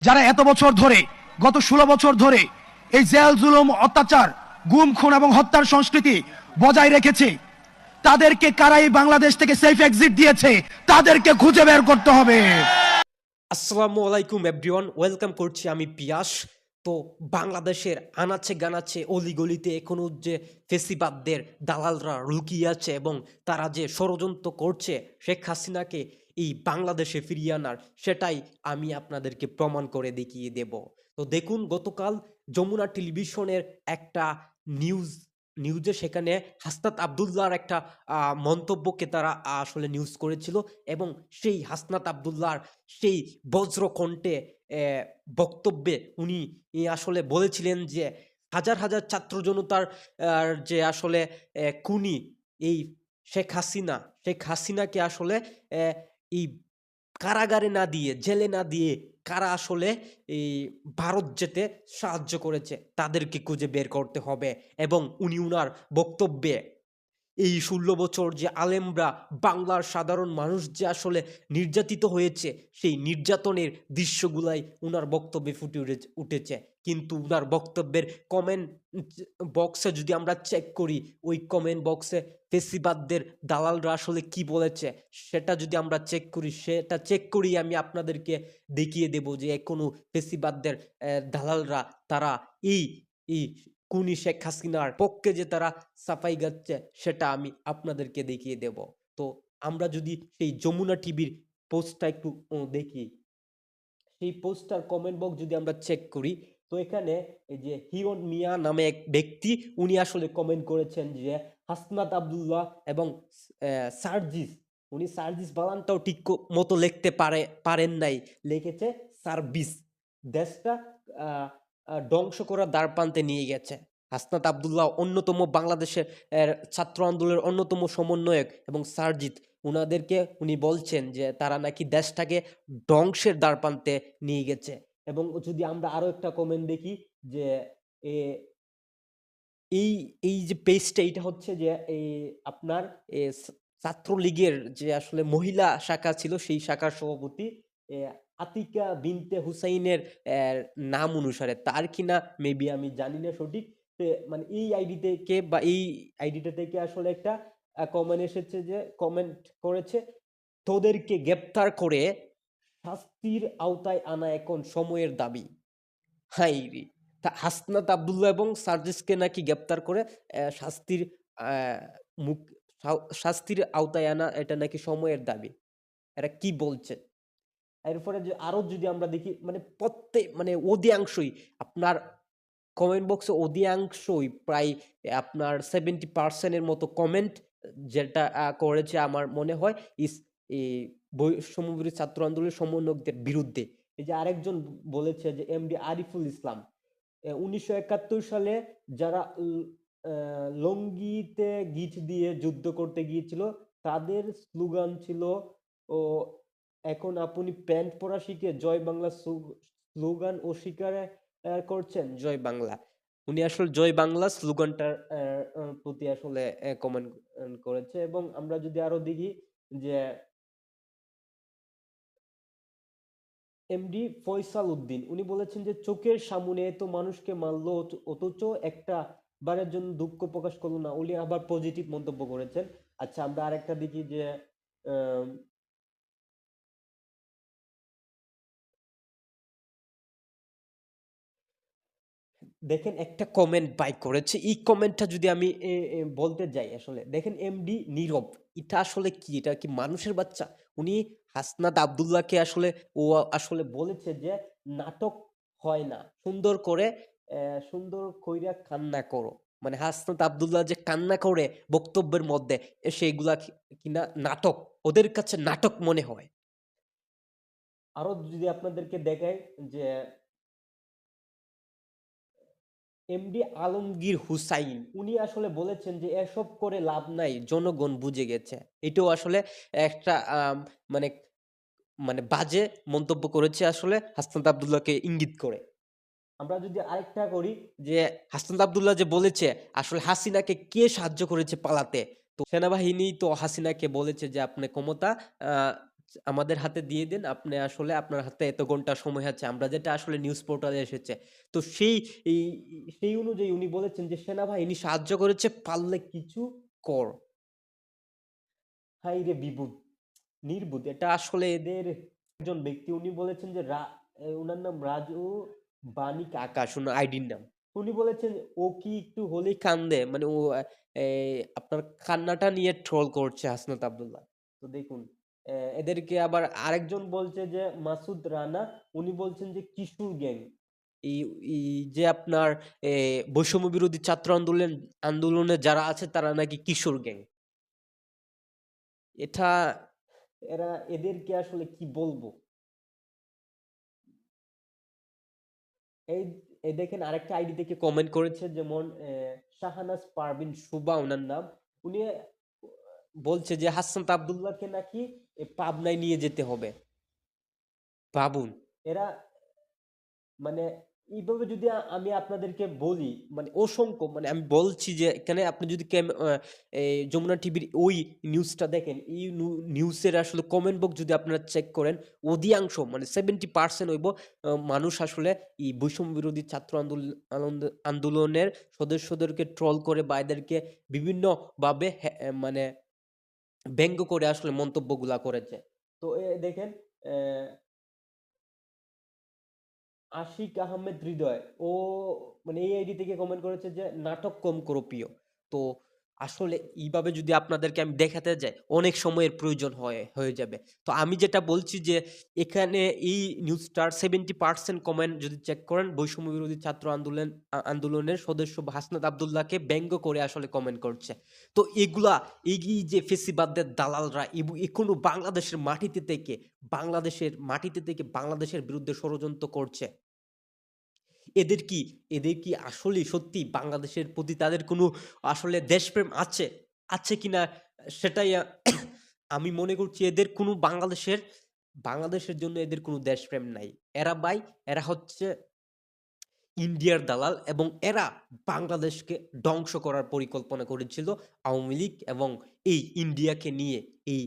যারা এত বছর ধরে গত 16 বছর ধরে এই জেল জুলুম অত্যাচার গুম খুন এবং হত্যার সংস্কৃতি বজায় রেখেছে, তাদেরকে কারাই বাংলাদেশ থেকে সেফ এক্সিট দিয়েছে, তাদেরকে খুঁজে বের করতে হবে। আসসালামু আলাইকুম এভরিওয়ান, ওয়েলকাম করছি আমি পিয়াস। তো বাংলাদেশের আনাচে গানাচে অলিগলিতে এখনো যে ফেসিবাদদের দালালরা লুকিয়ে আছে এবং তারা যে ষড়যন্ত্র করছে শেখ হাসিনাকে এই বাংলাদেশে ফিরিয়ে আনার, সেটাই আমি আপনাদেরকে প্রমাণ করে দেখিয়ে দেব। তো দেখুন, গতকাল যমুনা টেলিভিশনের একটা নিউজে সেখানে হাসনাত আবদুল্লাহর একটা মন্তব্যকে তারা আসলে নিউজ করেছিল এবং সেই হাসনাত আবদুল্লাহর সেই বজ্রকণ্ঠে বক্তব্যে উনি আসলে বলেছিলেন যে হাজার হাজার ছাত্র জনতার যে আসলে খুনি এই শেখ হাসিনাকে আসলে এই কারাগারে না দিয়ে, জেলে না দিয়ে কারা আসলে এই ভারত যেতে সাহায্য করেছে তাদেরকে খুঁজে বের করতে হবে। এবং উনি উনার বক্তব্যে এই 16 বছর যে আলেমরা, বাংলার সাধারণ মানুষ যে আসলে নির্যাতিত হয়েছে, সেই নির্যাতনের দৃশ্যগুলাই উনার বক্তব্যে ফুটে উঠেছে। কিন্তু উনার বক্তব্যের কমেন্ট বক্সে যদি আমরা চেক করি, ওই কমেন্ট বক্সে ফেসিবাদদের দালালরা আসলে কি বলেছে সেটা যদি আমরা চেক করি আমি আপনাদেরকে দেখিয়ে দেব যে কোনো ফেসিবাদদের দালালরা তারা এই এই খুনি শেখ হাসিনার পক্ষে যে তারা সাফাই গাচ্ছে সেটা আমি আপনাদেরকে দেখিয়ে দেব। তো আমরা যদি সেই যমুনা টিভির পোস্টটা একটু দেখি, সেই পোস্টার কমেন্ট বক্স যদি আমরা চেক করি, তো এখানে এই যে হিরণ মিয়া নামে এক ব্যক্তি, উনি আসলে কমেন্ট করেছেন যে হাসনাত আবদুল্লাহ এবং সার্জিস, উনি সার্জিস বালানটাও ঠিক মতো লিখতে পারেন নাই, লিখেছে সার্ভিস। দেশটা ধ্বংস করার দ্বারপ্রান্তে নিয়ে গেছে। হাসনাত আবদুল্লাহ অন্যতম বাংলাদেশের ছাত্র আন্দোলনের অন্যতম সমন্বয়ক এবং সার্জিত, উনাদেরকে উনি বলছেন যে তারা নাকি দেশটাকে ধ্বংসের দ্বারপ্রান্তে নিয়ে গেছে। এবং যদি আমরা আরো একটা কমেন্ট দেখি যে এ এই এই যে পেজটা, এটা হচ্ছে যে এই আপনার ছাত্রলীগের যে আসলে মহিলা শাখা ছিল, সেই শাখার সভাপতি এ, আতিকা বিনতে হুসাইনের নাম অনুসারে, তার কিনা মেবি আমি জানি না সঠিক। মানে এই আইডি থেকে বা এই আইডিটা থেকে আসলে একটা কমেন্ট এসেছে, যে কমেন্ট করেছে, তোদেরকে গ্রেপ্তার করে শাস্তির আওতায় আনা এখন সময়ের দাবি। হাই রে! হাসনাত আবদুল্লাহ এবং সার্জিসকে নাকি গ্রেপ্তার করে শাস্তির আহ, মুখ শাস্তির আওতায় আনা, এটা নাকি সময়ের দাবি। এরা কি বলছে? এরপরে যে আরো যদি আমরা দেখি, মানে প্রত্যেক, মানে অধিকাংশই আপনার কমেন্ট বক্সে, অধিকাংশই প্রায় আপনার 70% এর মতো কমেন্ট যেটা করেছে আমার মনে হয় ইস এই বৈষম্যবিরোধী ছাত্র আন্দোলনের সমন্বয়কদের বিরুদ্ধে। এই যে আরেকজন বলেছে যে এমডি আরিফুল ইসলাম, 1971 সালে যারা লঙ্গিতে গিট দিয়ে যুদ্ধ করতে গিয়েছিল, তাদের স্লোগান ছিল ও এখন আপনি প্যান্ট পরা শিখে জয় বাংলা স্লোগান অস্বীকার করছেন জয় বাংলা। উনি আসলে জয় বাংলা স্লোগানটার প্রতি আসলে কমেন্ট করেছে। এবং আমরা যদি আরো দেখি যে এমডি ফয়সাল উদ্দিন, উনি বলেছেন যে চোখের সামনে এত মানুষকে মারলো, অথচ একটা বারের জন্য দুঃখ প্রকাশ করলো না। উনি আবার পজিটিভ মন্তব্য করেছেন। আচ্ছা, আমরা আরেকটা দেখি যে আহ, দেখেন একটা কমেন্ট বাই করেছে, এই কমেন্টটা যদি আমি বলতে যাই, আসলে দেখেন এমডি নীরব, এটা আসলে কি, এটা কি মানুষের বাচ্চা? উনি হাসনাত আবদুল্লাহকে আসলে, ও আসলে বলেছে যে নাটক হয় না, সুন্দর করে সুন্দর কইরা কান্না করো। মানে হাসনাত আবদুল্লাহ যে কান্না করে বক্তব্যের মধ্যে, সেগুলা কিনা নাটক, ওদের কাছে নাটক মনে হয়। আরো যদি আপনাদেরকে দেখাই যে এমডি আলমগীর হুসাইন, উনি আসলে বলেছেন যে এসব করে লাভ নাই, জনগণ বুঝে গেছে। এটাও আসলে একটা মানে মানে বাজে মন্তব্য করেছে আসলে হাসনাত আবদুল্লাহকে ইঙ্গিত করে। আমরা যদি আরেকটা করি যে হাসনাত আবদুল্লাহ যে বলেছে আসলে হাসিনাকে কে সাহায্য করেছে পালাতে, তো সেনাবাহিনী তো হাসিনাকে বলেছে যে আপনি ক্ষমতা আহ, আমাদের হাতে দিয়ে দেন। আপনি আসলে আপনার হাতে এত ঘন্টা সময় আছে। আমরা যেটা আসলে নিউজ পোর্টালে এসেছে। তো এই সেই অনুযায়ী উনি বলেছেন যে সেনাবাহিনী সাহায্য করেছে, পারলে কিছু কর। হায়রে বিবুদ, নির্বুদ। এটা আসলে এদের একজন ব্যক্তি, উনি বলেছেন যে উনার নাম রাজু বাণিক আকাশ, উনার আইডির নাম। উনি বলেছেন ও কি একটু হলেই কান্দে, মানে ও আপনার কান্নাটা নিয়ে ট্রোল করছে হাসনাত আব্দুল্লাহ। তো দেখুন, এদেরকে আবার আরেকজন বলছে যে মাসুদ রানা, উনি বলছেন যে কিশোর গ্যাং। এই এই যে আপনার বৈষম্য বিরোধী ছাত্র আন্দোলনে যারা আছে তারা নাকি কিশোর গ্যাং। এটা এদেরকে আসলে কি বলবো? এই এই দেখেন, আরেকটা আইডি থেকে কমেন্ট করেছে, যেমন শাহানাজ পারভিন সুবা ওনার নাম। উনি বলছে যে হাসনাত আব্দুল্লাহকে নাকি পাবনায় নিয়ে যেতে হবে। ভাবুন, এরা মানে এইভাবে যদি আমি আপনাদেরকে বলি, মানে অসংখ্য, মানে আমি বলছি যে এখানে আপনি যদি যমুনা টিভির ওই নিউজটা দেখেন, এই নিউজের আসলে কমেন্ট বক্স যদি আপনারা চেক করেন, অধিকাংশ মানে 70% হইব মানুষ আসলে এই বৈষম্য বিরোধী ছাত্র আন্দোলনের সদস্যদেরকে ট্রল করে বা এদেরকে বিভিন্ন ভাবে মানে ব্যঙ্গ করে আসলে মন্তব্যগুলা করেছে। তো দেখেন, আহ আশিক আহমেদ হৃদয়, ও মানে এই আইডি থেকে কমেন্ট করেছে যে নাটক কম করো প্রিয়। তো আসলে এইভাবে যদি আপনাদেরকে আমি দেখাতে যাই, অনেক সময়ের প্রয়োজন হয়ে যাবে। তো আমি যেটা বলছি যে এখানে এই নিউজটার 70% কমেন্ট যদি চেক করেন, বৈষম্য বিরোধী ছাত্র আন্দোলনের সদস্য হাসনাত আব্দুল্লাহকে ব্যঙ্গ করে আসলে কমেন্ট করছে। তো এগুলা, এই যে ফেসিবাদদের দালালরা এখনো বাংলাদেশের মাটিতে থেকে বাংলাদেশের বিরুদ্ধে ষড়যন্ত্র করছে। এদের কি এদের কি আসলেই সত্যি বাংলাদেশের প্রতি তাদের কোনো আসলে দেশপ্রেম আছে কিনা, সেটাই আমি মনে করছি এদের কোনো বাংলাদেশের জন্য এদের কোনো দেশপ্রেম নাই। এরা হচ্ছে ইন্ডিয়ার দালাল, এবং এরা বাংলাদেশকে ধ্বংস করার পরিকল্পনা করেছিল আওয়ামী লীগ এবং এই ইন্ডিয়াকে নিয়ে এই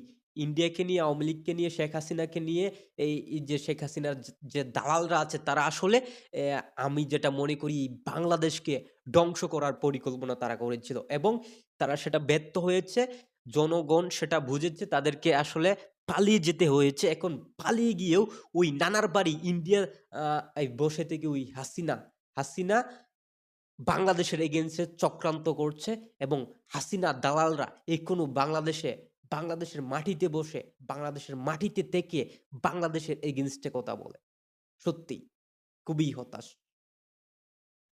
আওয়ামী লীগকে নিয়ে, শেখ হাসিনাকে নিয়ে। এই যে শেখ হাসিনার যে দালালরা আছে, তারা আসলে আমি যেটা মনে করি বাংলাদেশকে ধ্বংস করার পরিকল্পনা তারা করেছিল, এবং তারা সেটা ব্যর্থ হয়েছে। জনগণ সেটা বুঝেছে, তাদেরকে আসলে পালিয়ে যেতে হয়েছে। এখন পালিয়ে গিয়েও ওই নানার বাড়ি ইন্ডিয়া বসে থেকে ওই হাসিনা বাংলাদেশের এগেইনস্টে চক্রান্ত করছে, এবং হাসিনা দালালরা এখনো বাংলাদেশের মাটিতে বসে, বাংলাদেশের মাটিতে থেকে বাংলাদেশের এগেইনস্টে কথা বলে। সত্যি খুবই হতাশ।